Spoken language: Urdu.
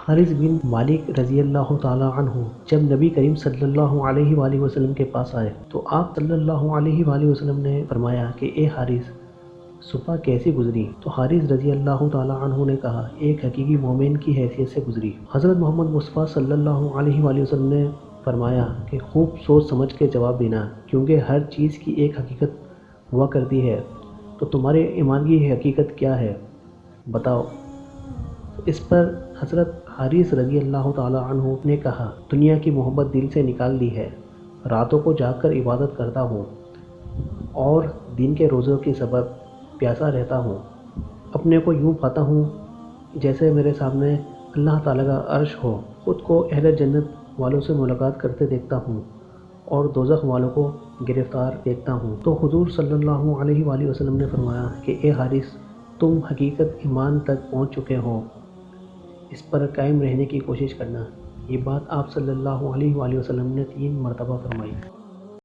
حارث بن مالک رضی اللہ تعالیٰ عنہ جب نبی کریم صلی اللہ علیہ وآلہ وسلم کے پاس آئے تو آپ صلی اللہ علیہ وآلہ وسلم نے فرمایا کہ اے حارث، صبح کیسی گزری؟ تو حارث رضی اللہ تعالیٰ عنہ نے کہا، ایک حقیقی مومن کی حیثیت سے گزری۔ حضرت محمد مصطفیٰ صلی اللہ علیہ وآلہ وسلم نے فرمایا کہ خوب سوچ سمجھ کے جواب دینا، کیونکہ ہر چیز کی ایک حقیقت ہوا کرتی ہے، تو تمہارے ایمان کی حقیقت کیا ہے بتاؤ۔ اس پر حضرت حارث رضی اللہ تعالیٰ عنہ نے کہا، دنیا کی محبت دل سے نکال دی ہے، راتوں کو جاگ کر عبادت کرتا ہوں اور دین کے روزوں کے سبب پیاسا رہتا ہوں، اپنے کو یوں پاتا ہوں جیسے میرے سامنے اللہ تعالیٰ کا عرش ہو، خود کو اہل جنت والوں سے ملاقات کرتے دیکھتا ہوں اور دوزخ والوں کو گرفتار دیکھتا ہوں۔ تو حضور صلی اللہ علیہ وآلہ وسلم نے فرمایا کہ اے حارث، تم حقیقت ایمان تک پہنچ چکے ہو، اس پر قائم رہنے کی کوشش کرنا۔ یہ بات آپ صلی اللہ علیہ وآلہ وسلم نے 3 مرتبہ فرمائی۔